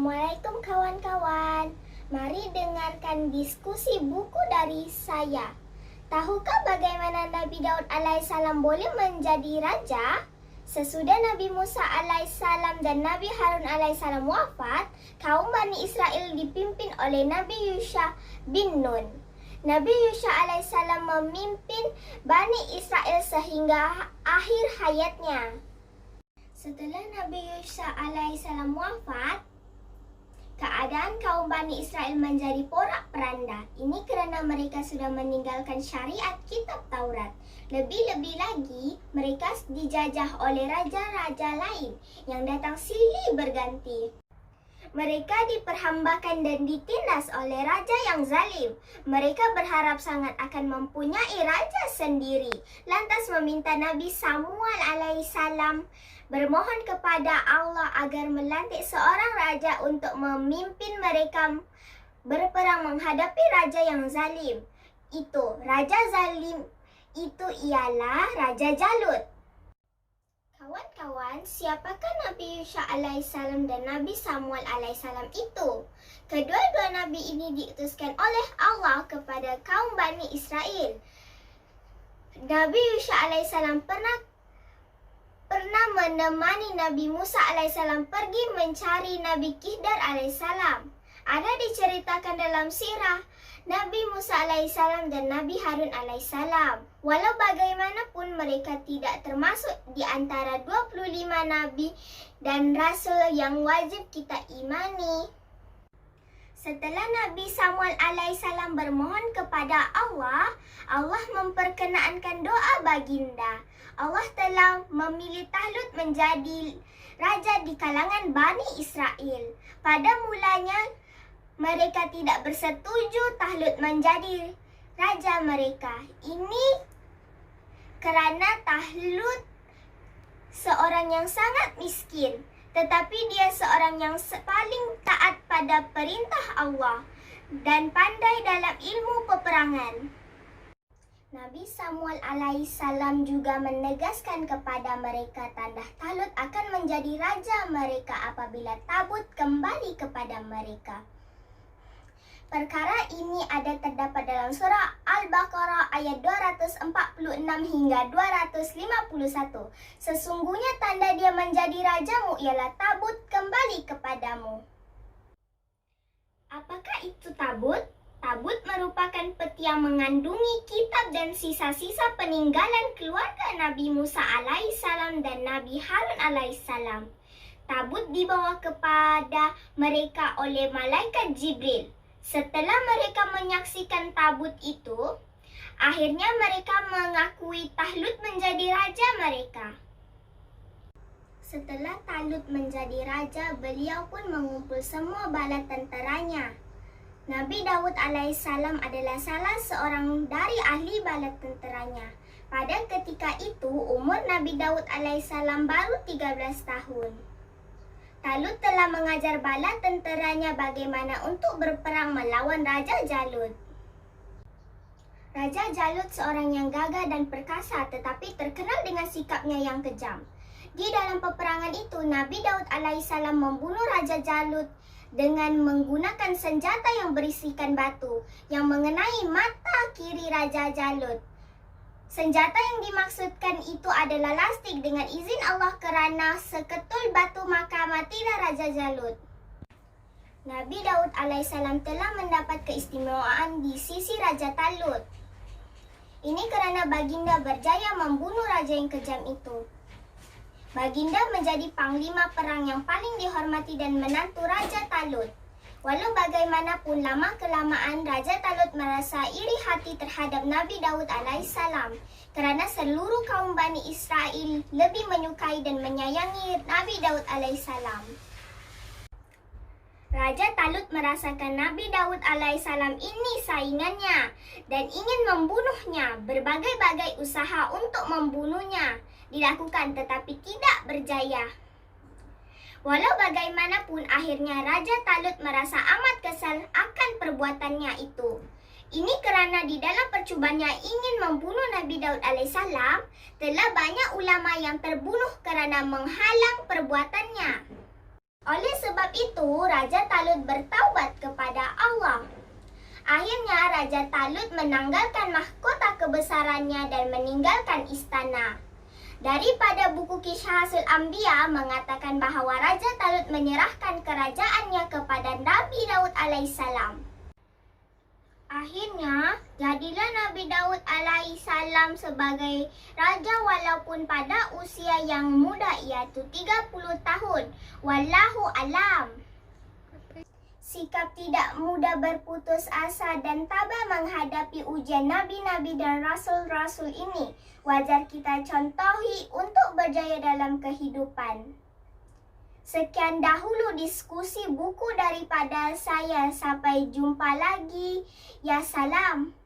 Assalamualaikum kawan-kawan. Mari dengarkan diskusi buku dari saya. Tahukah bagaimana Nabi Daud alaihissalam boleh menjadi raja? Sesudah Nabi Musa alaihissalam dan Nabi Harun alaihissalam wafat, kaum Bani Israel dipimpin oleh Nabi Yusha bin Nun. Nabi Yusha alaihissalam memimpin Bani Israel sehingga akhir hayatnya. Setelah Nabi Yusha alaihissalam wafat, keadaan kaum Bani Israel menjadi porak-poranda. Ini kerana mereka sudah meninggalkan syariat kitab Taurat. Lebih-lebih lagi, mereka dijajah oleh raja-raja lain yang datang silih berganti. Mereka diperhambakan dan ditindas oleh raja yang zalim. Mereka berharap sangat akan mempunyai raja sendiri. Lantas meminta Nabi Samuel alaihissalam bermohon kepada Allah agar melantik seorang raja untuk memimpin mereka berperang menghadapi raja yang zalim. Raja zalim itu ialah Raja Jalut. Kawan-kawan, siapakah Nabi Yusha alaihissalam dan Nabi Samuel alaihissalam itu? Kedua-dua Nabi ini diutuskan oleh Allah kepada kaum Bani Israel. Nabi Yusha alaihissalam pernah menemani Nabi Musa alaihissalam pergi mencari Nabi Khidir alaihissalam. Ada diceritakan dalam sirah Nabi Musa alaihissalam dan Nabi Harun alaihissalam. Walau bagaimanapun mereka tidak termasuk di antara 25 Nabi dan Rasul yang wajib kita imani. Setelah Nabi Samuel alaihissalam bermohon kepada Allah, Allah memperkenankan doa baginda. Allah telah memilih Talut menjadi raja di kalangan Bani Israel. Pada mulanya, mereka tidak bersetuju Talut menjadi raja mereka. Ini kerana Talut seorang yang sangat miskin, tetapi dia seorang yang paling taat pada perintah Allah dan pandai dalam ilmu peperangan. Nabi Samuel alaihissalam juga menegaskan kepada mereka tanda Talut akan menjadi raja mereka apabila tabut kembali kepada mereka. Perkara ini ada terdapat dalam surah Al-Baqarah ayat 246 hingga 251. Sesungguhnya tanda dia menjadi rajamu ialah tabut kembali kepadamu. Apakah itu tabut? Tabut merupakan peti yang mengandungi kitab dan sisa-sisa peninggalan keluarga Nabi Musa alaihissalam dan Nabi Harun alaihissalam. Tabut dibawa kepada mereka oleh malaikat Jibril. Setelah mereka menyaksikan tabut itu, akhirnya mereka mengakui Talut menjadi raja mereka. Setelah Talut menjadi raja, beliau pun mengumpul semua bala tenteranya. Nabi Daud alaihissalam adalah salah seorang dari ahli bala tenteranya. Pada ketika itu, umur Nabi Daud alaihissalam baru 13 tahun. Talut telah mengajar bala tenteranya bagaimana untuk berperang melawan Raja Jalut. Raja Jalut seorang yang gagah dan perkasa tetapi terkenal dengan sikapnya yang kejam. Di dalam peperangan itu, Nabi Daud alaihissalam membunuh Raja Jalut dengan menggunakan senjata yang berisikan batu yang mengenai mata kiri Raja Jalut. Senjata yang dimaksudkan itu adalah lastik dengan izin Allah kerana seketul batu maka matilah Raja Jalut. Nabi Daud alaihissalam telah mendapat keistimewaan di sisi Raja Talut. Ini kerana baginda berjaya membunuh raja yang kejam itu. Baginda menjadi panglima perang yang paling dihormati dan menantu Raja Talut. Walau bagaimanapun lama-kelamaan Raja Talut merasa iri hati terhadap Nabi Daud alaihissalam kerana seluruh kaum Bani Israel lebih menyukai dan menyayangi Nabi Daud alaihissalam. Raja Talut merasakan Nabi Daud alaihissalam ini saingannya dan ingin membunuhnya. Berbagai-bagai usaha untuk membunuhnya dilakukan tetapi tidak berjaya. Walau bagaimanapun, akhirnya Raja Talut merasa amat kesal akan perbuatannya itu. Ini kerana di dalam percubaannya ingin membunuh Nabi Daud alaihissalam, telah banyak ulama yang terbunuh kerana menghalang perbuatannya. Oleh sebab itu, Raja Talut bertaubat kepada Allah. Akhirnya, Raja Talut menanggalkan mahkota kebesarannya dan meninggalkan istana. Daripada buku Kishasul Anbiya mengatakan bahawa Raja Talut menyerahkan kerajaannya kepada Nabi Daud alaihissalam. Akhirnya, jadilah Nabi Daud alaihissalam sebagai raja walaupun pada usia yang muda, iaitu 30 tahun. Wallahu alam. Sikap tidak mudah berputus asa dan tabah menghadapi ujian nabi-nabi dan rasul-rasul ini wajar kita contohi untuk berjaya dalam kehidupan. Sekian dahulu diskusi buku daripada saya. Sampai jumpa lagi. Ya salam.